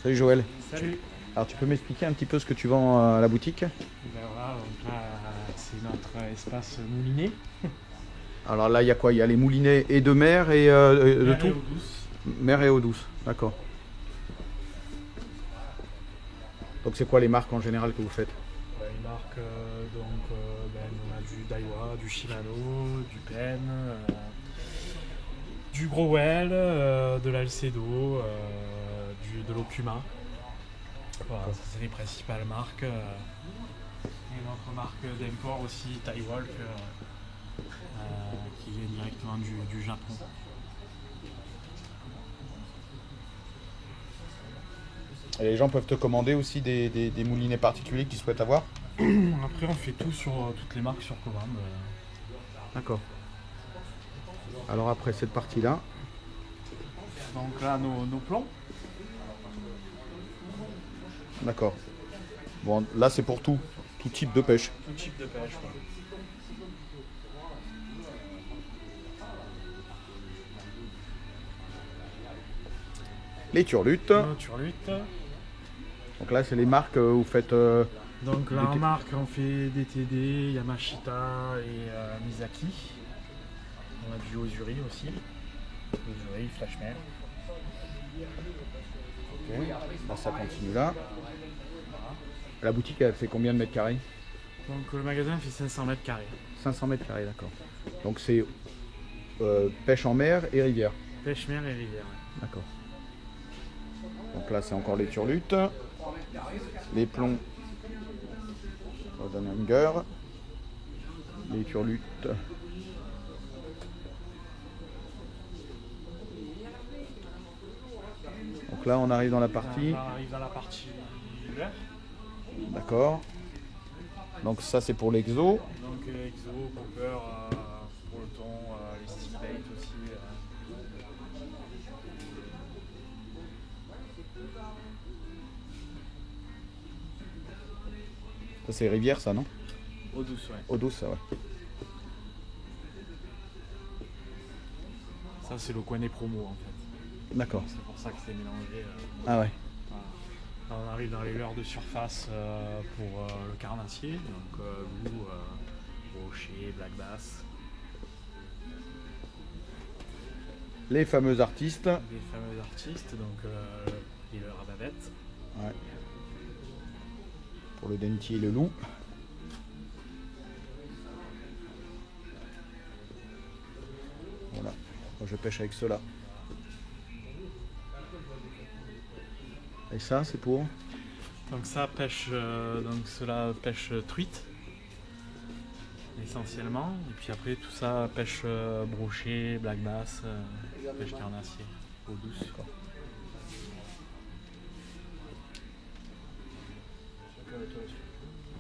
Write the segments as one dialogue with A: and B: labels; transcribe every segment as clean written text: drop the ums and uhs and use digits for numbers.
A: Salut Joël.
B: Salut.
A: Alors tu peux m'expliquer un petit peu ce que tu vends à la boutique?
B: Ben voilà, donc là, c'est notre espace moulinet,
A: Alors là, il y a quoi? Il y a les moulinets et de mer et de
B: mer et
A: tout?
B: eau douce.
A: Mer et eau douce, d'accord. Donc c'est quoi les marques en général que vous faites?
B: Une marque, on a du Daiwa, du Shimano, du Pen, du Growell, de l'Alcedo, de l'Okuma. Voilà, ça, c'est les principales marques. Et notre marque d'import aussi, Taiwalk, qui vient directement du Japon.
A: Et les gens peuvent te commander aussi des moulinets particuliers qu'ils souhaitent avoir?
B: Après, on fait tout sur toutes les marques sur commande.
A: D'accord. Alors après cette partie-là,
B: Donc là, nos plombs.
A: d'accord. Bon, là c'est pour tout type de pêche.
B: Tout type de pêche. Quoi.
A: Les turlutes.
B: Nos turlutes.
A: Donc là c'est les marques où vous faites...
B: Donc là,
A: Des
B: en
A: t-
B: marque, on fait DTD, Yamashita et Mizaki. On a du Ozuri aussi. Ozuri, Flashman.
A: Ok. Là ça continue là. La boutique elle fait combien de mètres carrés?
B: Donc le magasin fait 500 mètres carrés.
A: 500 mètres carrés, d'accord. Donc c'est pêche en mer et rivière.
B: Pêche, mer et rivière. Ouais.
A: D'accord. Donc là c'est encore les turlutes. Les plombs. On va donner un hanger. Les turlutes. Donc là on arrive dans la partie.
B: On arrive dans la partie vert.
A: D'accord. Donc ça c'est pour l'exo.
B: Donc Exo, Popper, pour le thon, les stick bait aussi.
A: Ça c'est rivière ça, non?
B: Eau douce, ouais.
A: Eau douce, ça, ouais.
B: Ça, c'est le coin des promos en fait.
A: D'accord.
B: C'est pour ça que c'est mélangé.
A: Ah ouais.
B: Voilà. Là, on arrive dans les leurres de surface pour le carnassier, donc loup, rocher, black bass,
A: Les fameux artistes.
B: les fameux artistes, donc les leurres à bavette.
A: Ouais. Pour le dentier et le loup. Voilà. Moi je pêche avec ceux-là. Et ça c'est pour?
B: Donc ça pêche, donc cela pêche truite essentiellement, et puis après tout ça pêche brochet, black bass, pêche carnassier, eau douce.
A: D'accord.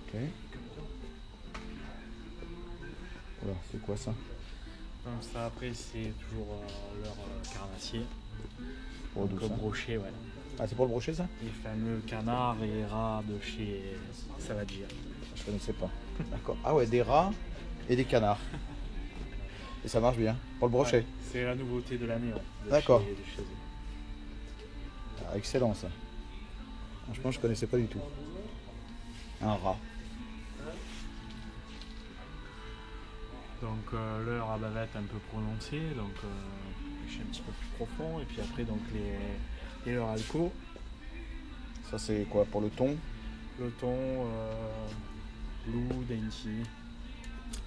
A: Ok. Voilà, c'est quoi ça?
B: Donc ça après c'est toujours leur carnassier,
A: Pour
B: donc
A: douce, hein.
B: brochet, ouais.
A: Ah c'est pour le brochet ça?
B: Les fameux canards et rats de chez Savaggia.
A: Je connaissais pas. D'accord. Ah ouais, des rats et des canards. Et ça marche bien. Pour le brochet.
B: Ouais, c'est la nouveauté de l'année, ouais,
A: D'accord.
B: de chez eux.
A: Ah, excellent ça. Franchement je connaissais pas du tout. Un rat.
B: Donc l'heure à bavette un peu prononcée, donc pêcher un petit peu plus profond, et puis après donc les leurres alco,
A: Ça c'est quoi pour le thon?
B: le thon, loup, dainty,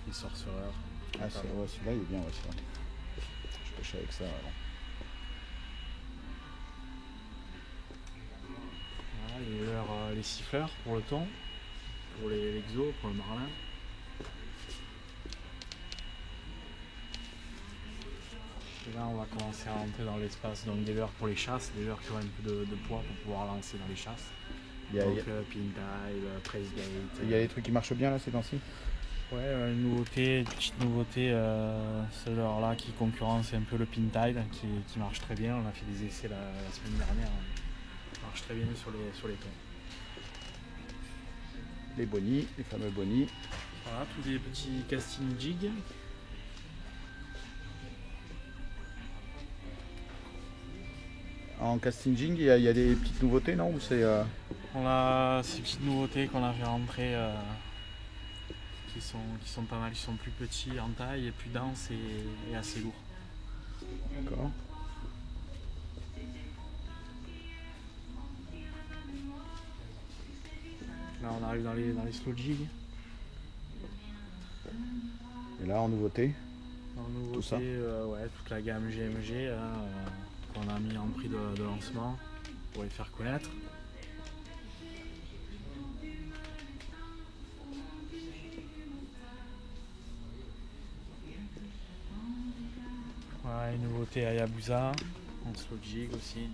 B: les sorcereurs.
A: Ah c'est, ouais, celui-là il est bien, ouais, c'est vrai. Je pêchais avec ça avant.
B: Voilà, les leurres, les siffleurs pour le thon, pour l'exo, pour le marlin. Et là on va commencer à rentrer dans l'espace donc des leurres pour les chasses, des leurres qui ont un peu de poids pour pouvoir lancer dans les chasses.
A: Il y a,
B: Donc pin-tail, press bait.
A: il y a des trucs qui marchent bien là ces temps-ci?
B: Ouais, une petite nouveauté, ce leurre-là qui concurrence un peu le pin-tail, qui marche très bien. On a fait des essais la semaine dernière, ça marche très bien sur les tons.
A: Les bonnies, les fameux bonnies.
B: Voilà, tous des petits casting jig.
A: en casting jig, il y a des petites nouveautés, non? Ou c'est
B: On a ces petites nouveautés qu'on a fait rentrer qui sont pas mal, ils sont plus petits en taille et plus denses et assez lourds.
A: D'accord.
B: Là on arrive dans les slow jigs.
A: Et là en nouveauté?
B: En nouveauté,
A: Tout ça
B: ouais, toute la gamme GMG qu'on a mis en prix de lancement pour les faire connaître. Voilà, une nouveauté Hayabusa en slow jig aussi.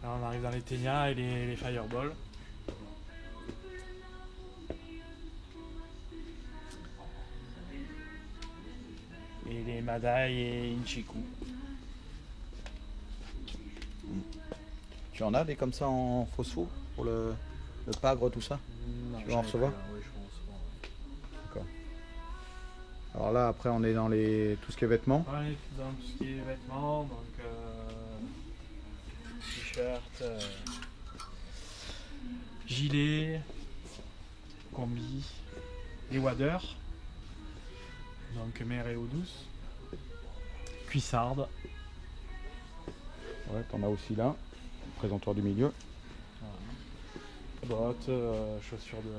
B: Là on arrive dans les Ténia et les Fireball. Et les Madai et Inchiku.
A: Tu en as des comme ça en phospho pour le pagre, tout ça?
B: Non,
A: Tu vas en recevoir?
B: Oui, je vais en recevoir.
A: D'accord. Alors là, après, on est dans tout ce qui est vêtements.
B: Ouais, dans tout ce qui est vêtements, donc t-shirt, gilet, combi, les waders, donc mer et eau douce, cuissardes,
A: Ouais, t'en as aussi là. Présentoir du milieu.
B: voilà. Bottes, chaussures de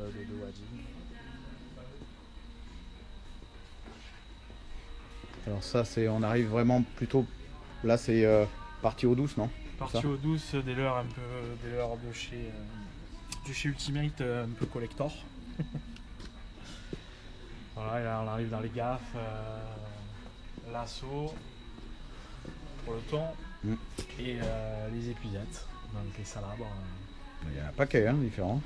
B: wading.
A: Alors ça, on arrive vraiment plutôt... Là, c'est partie eau douce, non?
B: Partie eau douce, des leurres un peu, des leurres de chez Ultimate, un peu collector. Voilà, et là on arrive dans les gaffes, lasso pour le thon et les épuisettes, donc les salabres.
A: Il y a un paquet, hein, différents.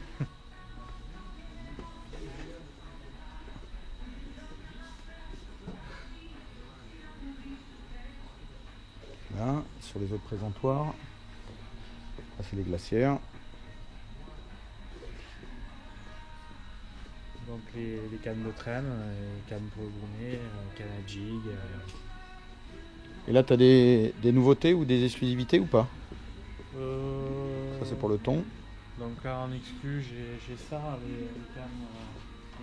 A: Là, sur les autres présentoirs. Là, c'est les glacières.
B: Donc les cannes de traîne, les cannes pour le gourmet, cannes à jig.
A: Et là, tu as des nouveautés ou des exclusivités ou pas? Ça, c'est pour le thon.
B: Donc là en exclu, j'ai ça, les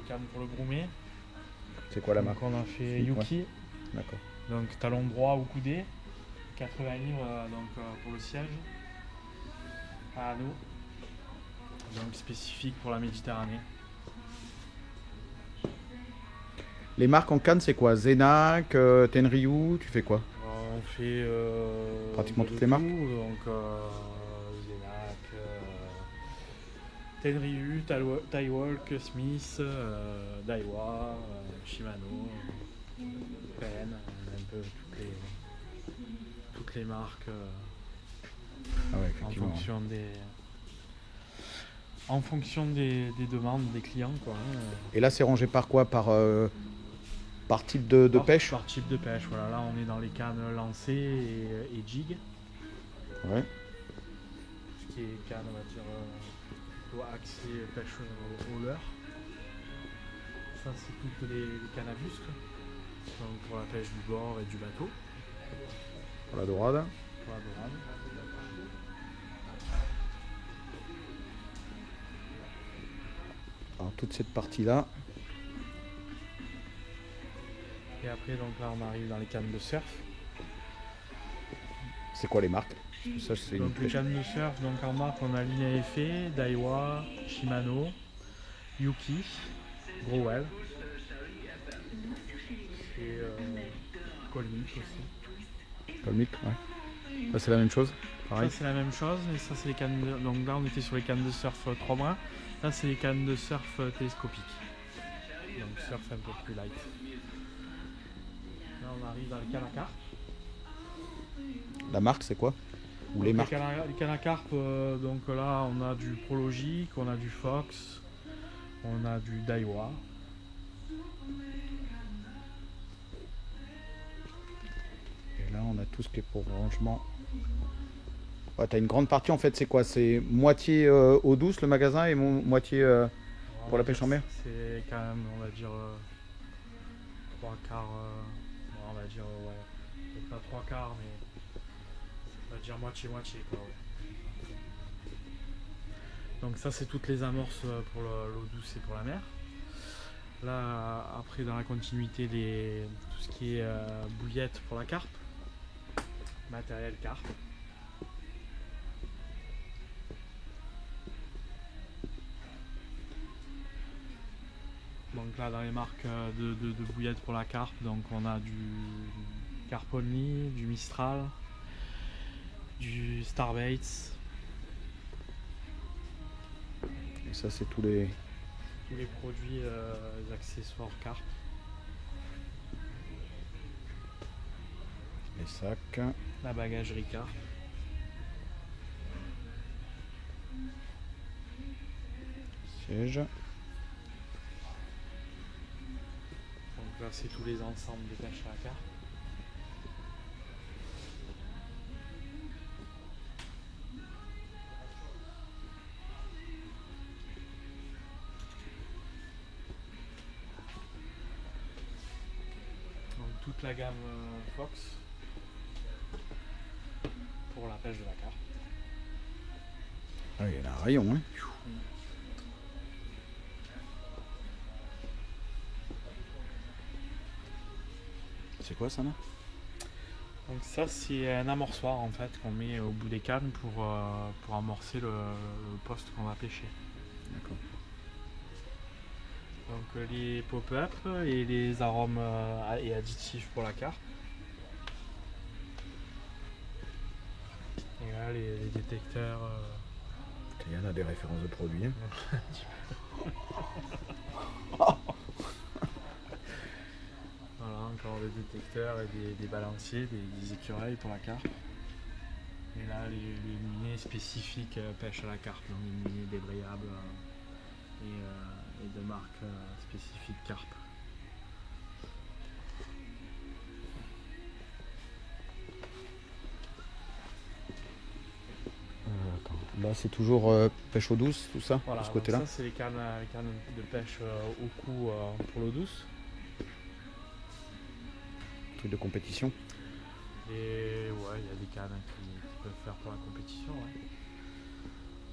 B: cannes pour le gourmet.
A: C'est quoi la marque?
B: Donc on a fait Yuki.
A: Ouais. D'accord.
B: Donc talon droit ou coudé. 80 livres pour le siège. À anneau. Donc spécifique pour la Méditerranée.
A: Les marques en canne, c'est quoi? Zenac, Tenryu, tu fais quoi?
B: On fait
A: pratiquement
B: de
A: toutes les marques.
B: donc Zenac, Tenryu, Taiwalk, Smith, Daiwa, Shimano, PN, un peu toutes les marques
A: Ah ouais, effectivement.
B: En fonction des demandes des clients, quoi.
A: Et là, c'est rangé par quoi? Par type de pêche?
B: Par type de pêche, voilà. Là, on est dans les cannes lancées et jig.
A: Ouais.
B: Ce qui est canne, on va dire, doit axer pêche au leurre. Ça, c'est toutes les cannes à busque. Donc pour la pêche du bord et du bateau.
A: Pour la dorade.
B: Pour la dorade.
A: Alors, toute cette partie-là.
B: Et après, donc là, on arrive dans les cannes de surf.
A: C'est quoi les marques? Ça, c'est
B: donc les cannes de surf, donc en marque, on a Linea Effet, Daiwa, Shimano, Yuki, Growell et Colmic aussi.
A: Colmic, ouais. Ça, c'est la même chose? Pareil.
B: Ça, c'est la même chose, mais ça, c'est les cannes de... Donc là, on était sur les cannes de surf 3 bras. Là, c'est les cannes de surf télescopiques. Donc surf un peu plus light. Là, on arrive dans les cannes à carpe.
A: La marque, c'est quoi? Ou les marques?
B: Les cannes à carpe, donc là, on a du Prologic, on a du Fox, on a du Daiwa.
A: Et là, on a tout ce qui est pour rangement. Ouais, t'as une grande partie, en fait, c'est quoi? C'est moitié eau douce, le magasin, et moitié pour la pêche en mer?
B: C'est quand même, on va dire, 3 quarts, on va dire, ouais, peut-être pas 3 quarts, mais On va dire moitié-moitié quoi. Ouais. Donc ça c'est toutes les amorces pour l'eau douce et pour la mer. Là après dans la continuité tout ce qui est bouillette pour la carpe. Matériel carpe. Donc là dans les marques de bouillettes pour la carpe, donc on a du Carp Only, du Mistral, du Starbaits.
A: Et ça, c'est tous les
B: produits, les accessoires carpe.
A: les sacs.
B: La bagagerie carpe.
A: Siège.
B: Donc là c'est tous les ensembles de pêche à la carpe. Donc toute la gamme Fox pour la pêche de la carpe.
A: Ah, il y en a un rayon, hein. C'est quoi ça là?
B: Donc ça c'est un amorçoir en fait qu'on met au bout des cannes pour amorcer le poste qu'on va pêcher.
A: D'accord.
B: Donc les pop-up et les arômes et additifs pour la carpe. Et là les détecteurs.
A: Il y en a des références de produits. Hein.
B: Voilà, encore des détecteurs et des balanciers, des écureuils pour la carpe. Et là les luminets spécifiques pêche à la carpe, donc les luminets débrayables et de marque spécifique carpe.
A: Attends. Là, c'est toujours pêche eau douce, tout ça,
B: Voilà,
A: de ce côté-là.
B: ça c'est les cannes de pêche au cou pour l'eau douce.
A: Truc de compétition.
B: Et ouais, il y a des cannes qui peuvent faire pour la compétition. Ouais.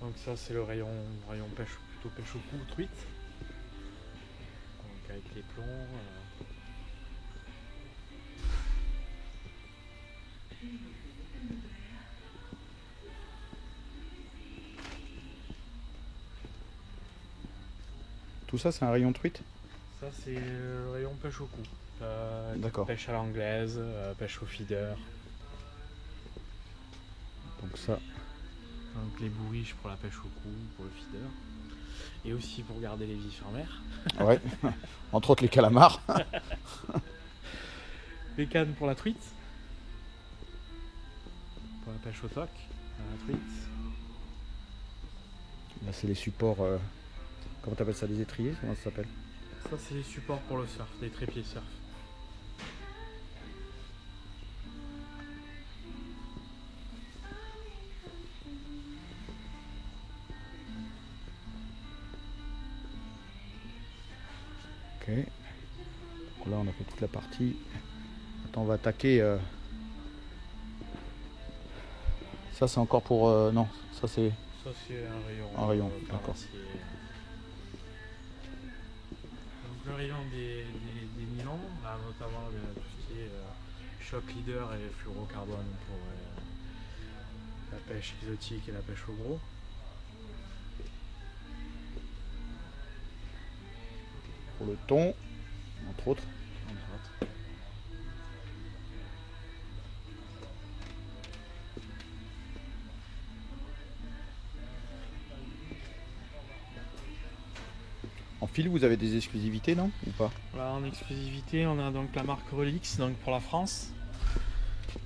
B: Donc ça c'est le rayon pêche, plutôt pêche au cou, truite. Donc avec les plombs.
A: Tout ça, c'est un rayon truite.
B: Ça c'est le rayon pêche au cou.
A: D'accord.
B: Pêche à l'anglaise, pêche au feeder.
A: Donc ça,
B: Donc les bourriches pour la pêche au cou, pour le feeder. Et aussi pour garder les vifs en mer.
A: ouais. Entre autres les calamars.
B: Les cannes pour la truite. Pour la pêche au toc, à la truite.
A: Là, c'est les supports. Comment t'appelles ça, des étriers? Comment ça s'appelle?
B: Ça c'est les supports pour le surf, des trépieds surf.
A: Ok. Donc là, on a fait toute la partie. Attends, on va attaquer. Ça, c'est encore pour. Non, ça c'est.
B: Ça c'est un rayon.
A: Un rayon, d'accord.
B: carnassier. Donc le rayon des nylons, là, notamment tout ce qui est shock leader et fluorocarbone pour la pêche exotique et la pêche au gros.
A: Pour le thon, entre autres.
B: Entre autres.
A: En fil, vous avez des exclusivités, non? Ou pas?
B: Là, en exclusivité, on a donc la marque Relix donc pour la France.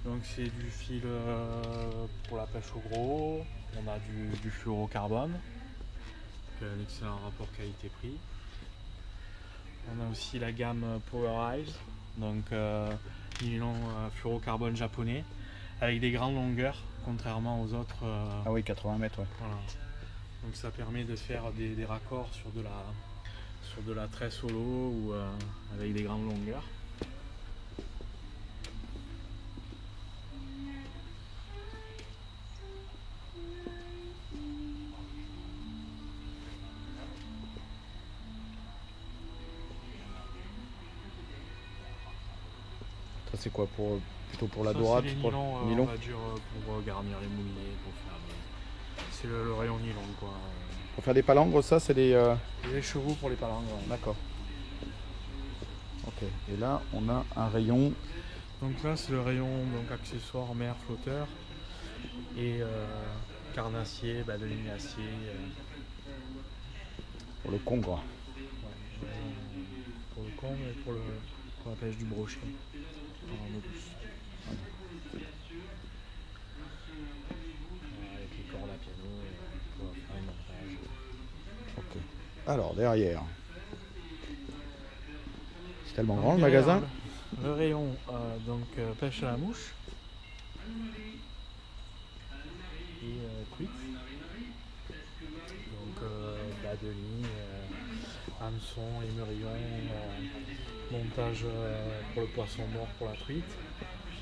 B: Donc c'est du fil pour la pêche au gros. On a du fluorocarbone, donc un excellent rapport qualité-prix. On a aussi la gamme Power Eyes, donc nylon fluorocarbone japonais, avec des grandes longueurs, contrairement aux autres.
A: Ah oui, 80 mètres, ouais.
B: Voilà. Donc ça permet de faire des raccords sur de la tresse solo ou avec des grandes longueurs.
A: Ça c'est quoi pour plutôt pour la
B: Ça,
A: dorade,
B: c'est les
A: pour
B: nylons,
A: nylon
B: on va dire pour garnir les moulinets, pour faire c'est le rayon nylon quoi.
A: Pour faire des palangres, ça c'est des.
B: Les écheveaux pour les palangres. Ouais.
A: D'accord. Ok. Et là, on a un rayon.
B: Donc là, c'est le rayon donc accessoires, mer, flotteur et carnassier, de lignacier.
A: Pour le congre.
B: Ouais, pour le con et pour la pêche du brochet en eau douce. Voilà, avec les cordes à piano pour faire un montage.
A: Ok. Alors, derrière. C'est tellement
B: Donc,
A: grand le
B: derrière,
A: magasin.
B: Le rayon pêche à la mouche et truite. Donc bas de ligne, hameçon, émerillon, montage pour le poisson mort pour la truite.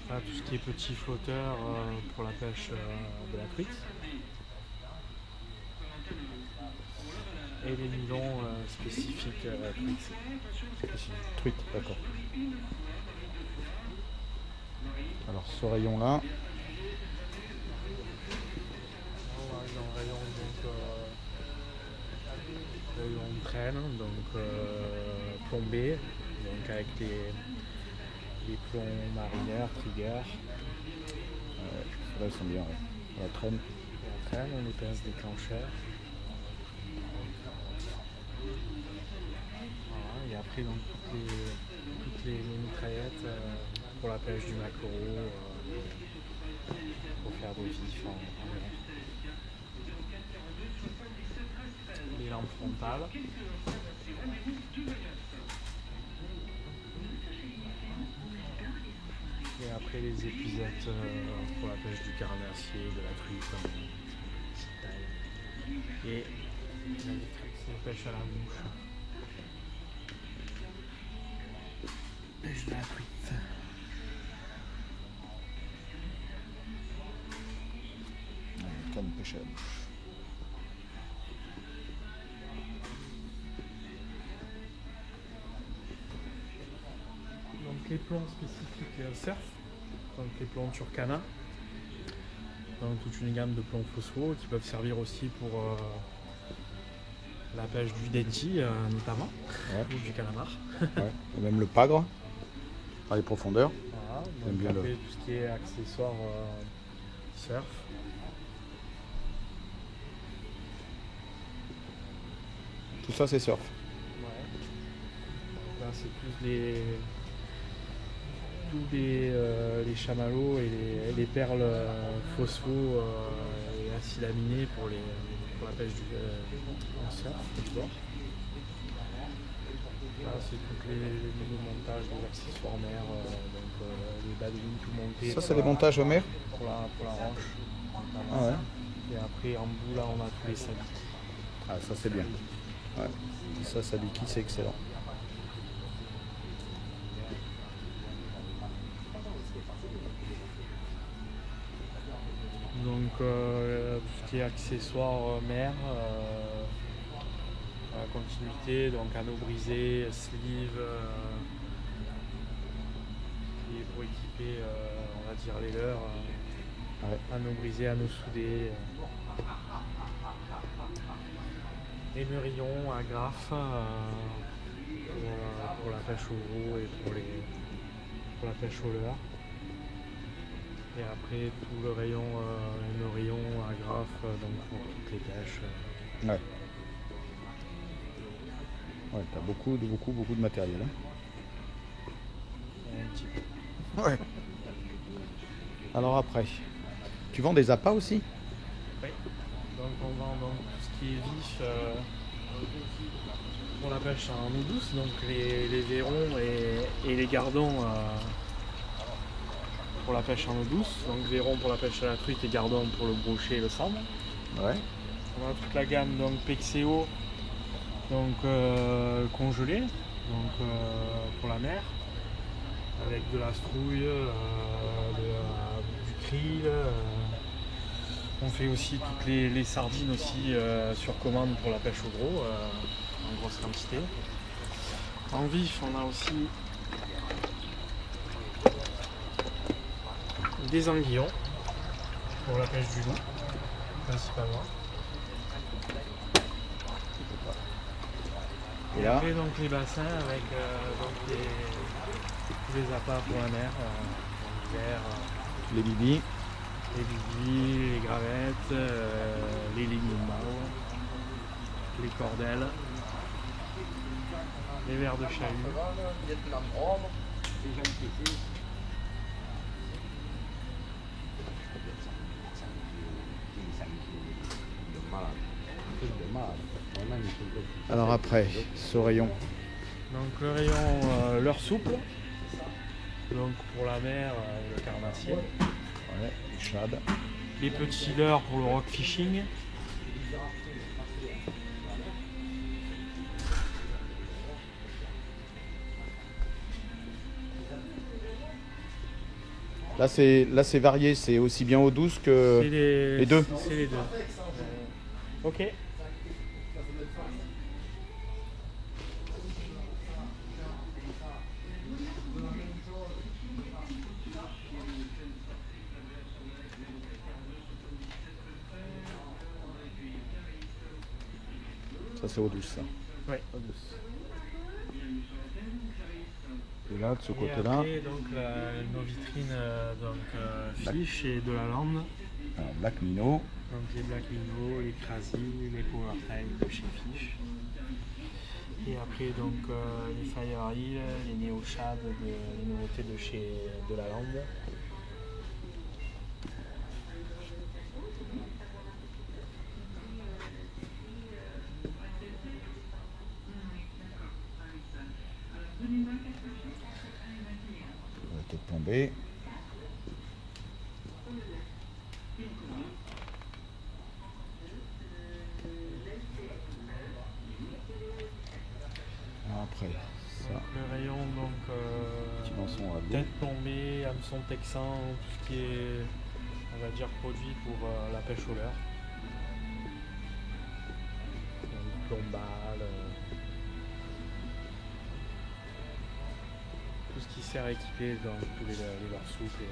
B: Là, tout ce qui est petit flotteur pour la pêche de la truite. Et les nylons spécifiques truite.
A: Truite, d'accord. Alors, ce rayon-là.
B: On arrive dans le rayon traîne, donc plombé, donc avec les plombs marinaires, trigger.
A: Ceux-là, ils sont bien. Ouais. La traîne.
B: La traîne, on les pince déclencheurs. Voilà, et après donc toutes les mitraillettes pour la pêche du maquereau, pour faire des vifs en mer. Les lampes frontales. Et après les épuisettes pour la pêche du carnassier, de la truite en petite taille. Et la vitrix, c'est la pêche à la mouche. Pêche de la truite.
A: Canne pêche à la mouche.
B: Donc les plombs spécifiques surf, donc les plombs Turcana, donc toute une gamme de plombs phospho qui peuvent servir aussi pour la pêche du denti notamment,
A: Ouais.
B: ou du calamar.
A: Ouais. Et même le pagre, à les profondeurs.
B: Voilà,
A: J'aime
B: donc
A: bien
B: après tout ce qui est accessoires surf.
A: Tout ça, c'est surf.
B: Ouais. Donc là c'est plus les chamallows et les perles phospho et acides aminés pour la pêche en surf du bord. Là c'est tous les nouveaux montages des accessoires mer, les bas de ligne tout montés.
A: Ça, c'est des montages au mer.
B: Pour la ranche.
A: Ah ouais.
B: Et après en bout là on a tous les sabiki.
A: Ah, ça, c'est bien. Ouais. Ça, sabiki, c'est excellent.
B: Donc tout ce qui est accessoires mer, continuité, donc anneaux brisés, sleeve, et pour équiper on va dire les leurs,
A: Ouais.
B: anneaux brisés, anneaux soudés, émerillons, agrafes pour la pêche au gros et pour la pêche au leurre. Et après tout le rayon émerillon, agrafes, donc pour toutes les pêches.
A: Ouais. Ouais, t'as beaucoup de matériel. Hein.
B: Un petit peu.
A: Ouais. Alors après, tu vends des appâts aussi?
B: Oui. Donc on vend donc tout ce qui est vif pour la pêche en eau douce, donc les vairons et les gardons pour la pêche en eau douce. Donc vairons pour la pêche à la truite et gardons pour le brochet et le sable.
A: Ouais.
B: On a toute la gamme donc Pexeo, donc congelé, donc pour la mer, avec de la strouille, du krill. On fait aussi toutes les sardines aussi sur commande pour la pêche au gros, en grosse quantité. En vif, on a aussi des anguillons pour la pêche du loup, principalement.
A: Et
B: Et
A: là,
B: après donc les bassins avec donc tous les appâts pour la mer, l'hiver,
A: les bibis.
B: les bibis, les gravettes, les lignes les cordelles, les vers de chahut.
A: Alors après, ce rayon.
B: Donc le rayon leurre souple, donc pour la mer, le carnassier.
A: Ouais, du shad.
B: Les petits leurres pour le rock fishing.
A: Là c'est varié, c'est aussi bien eau douce que les deux.
B: C'est les deux. Ok.
A: Ça c'est eau douce ça.
B: Oui, eau douce.
A: Et là de ce
B: Et
A: côté-là,
B: après, donc, nos vitrines Fish et de la lande.
A: Black Minnow.
B: Donc les Black Minnow, les Crazy, les Power Tide de chez Fish. Et après donc les Fire Hill, les Neo Shad, les nouveautés de chez de la lande.
A: La tête tombée. Après, ça,
B: Donc, le rayon donc
A: petit lançon à bout.
B: tête tombée, hameçon texan, tout ce qui est on va dire produit pour la pêche au leurre. Donc, plombal, tout ce qui sert à équiper dans tous les leurres souples.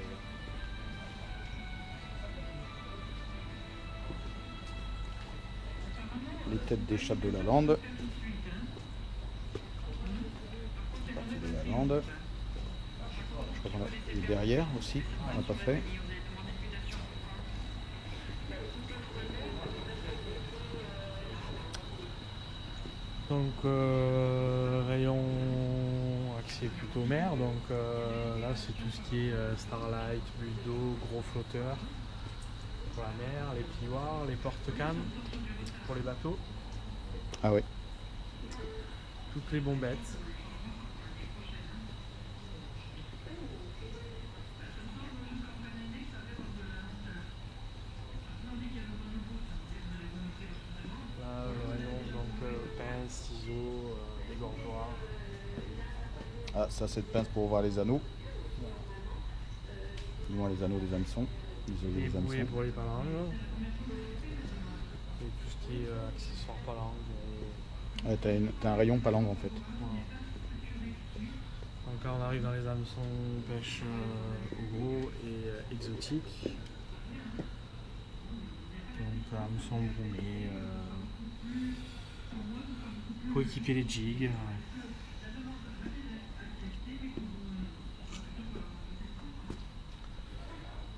A: Les têtes des chats de la lande. Partie de la lande. Je crois qu'on a et derrière aussi, on n'a pas fait.
B: Donc rayon axé plutôt mer, donc là c'est tout ce qui est Starlight, bulle d'eau, gros flotteurs pour la mer, les plioirs, les porte-cannes pour les bateaux,
A: Ah ouais.
B: toutes les bombettes. Là le rayon donc pince, ciseaux, égorgeoir.
A: Ah, ça c'est de pince pour voir les anneaux. Dis-moi les anneaux des hameçons. Isoler
B: Les
A: les
B: bouées
A: hameçons.
B: pour les palanges. Et tout ce qui est accessoires palanges.
A: Ouais, t'as un rayon palangue en fait.
B: Voilà. Donc là on arrive dans les hameçons pêche au gros et exotiques. Donc hameçons brumés pour équiper les jigs.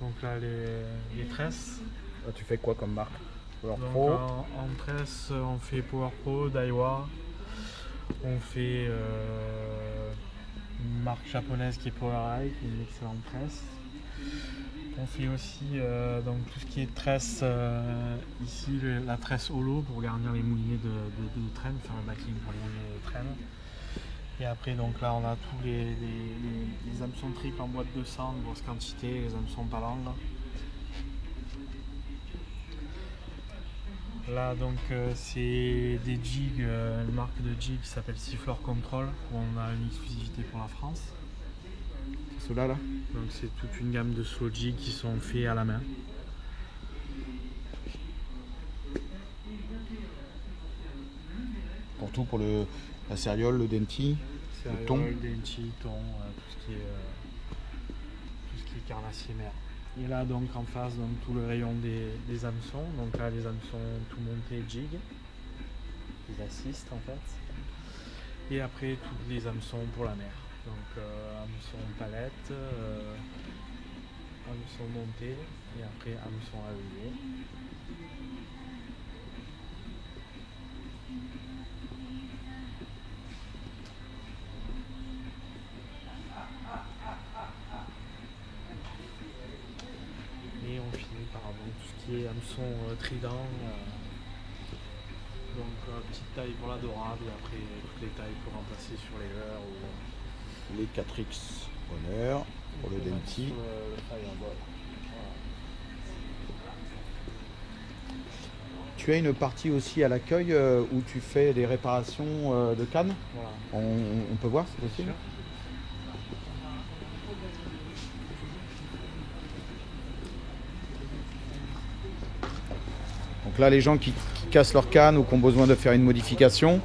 B: Donc là les tresses.
A: Là, tu fais quoi comme marque? Power
B: Donc
A: Pro.
B: en tresse on fait Power Pro, Daiwa. On fait une marque japonaise qui est Power Hike, une excellente tresse. On fait aussi donc tout ce qui est tresse, ici la tresse holo pour garnir les moulinets de traîne, faire le backing pour les moulinets de traîne. Et après donc là on a tous les hameçons triples en boîte de 100, de grosse quantité, les hameçons palanges. Là donc c'est des jigs, une marque de jig qui s'appelle Siffleur Control, où on a une exclusivité pour la France.
A: Ceux-là là.
B: Donc c'est toute une gamme de slow jigs qui sont faits à la main.
A: Pour tout, pour la céréole, le denti, le thon.
B: Céréales, dentilles, thon, tout ce qui est carnassier mer. Et là donc en face donc, tout le rayon des hameçons. Donc là les hameçons tout montés jig. Ils assistent en fait. Et après tous les hameçons pour la mer. Donc hameçon palette, hameçon monté et après hameçon à œillet. Et on finit par donc, tout ce qui est hameçon trident. Donc petite taille pour la dorade et après toutes les tailles pour remplacer sur les leurres ou
A: Les 4X honneur pour le Denti.
B: sur le Fireball. Voilà.
A: Tu as une partie aussi à l'accueil où tu fais des réparations de cannes.
B: Voilà.
A: On peut voir, c'est
B: Bien
A: possible?
B: sûr.
A: Donc là, les gens qui cassent leur canne ou qui ont besoin de faire une modification,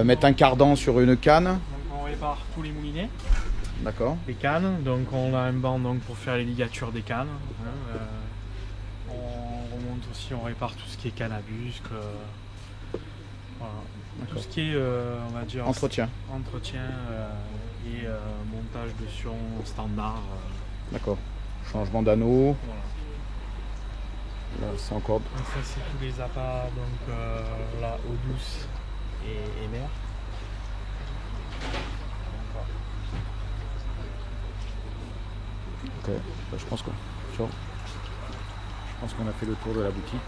A: mettent un cardan sur une canne.
B: Donc on répare tous les moulinets,
A: D'accord.
B: les cannes. Donc on a un banc donc, pour faire les ligatures des cannes. On remonte aussi, on répare tout ce qui est canne à busque. Voilà. Tout ce qui est, on va dire,
A: Entretien.
B: Et montage de sion standard.
A: D'accord. Changement d'anneau.
B: Voilà.
A: Là, c'est encore.
B: Donc ça c'est tous les appâts, donc là eau douce et mer.
A: Ok. Bah, je pense qu'on a fait le tour de la boutique.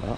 A: Voilà.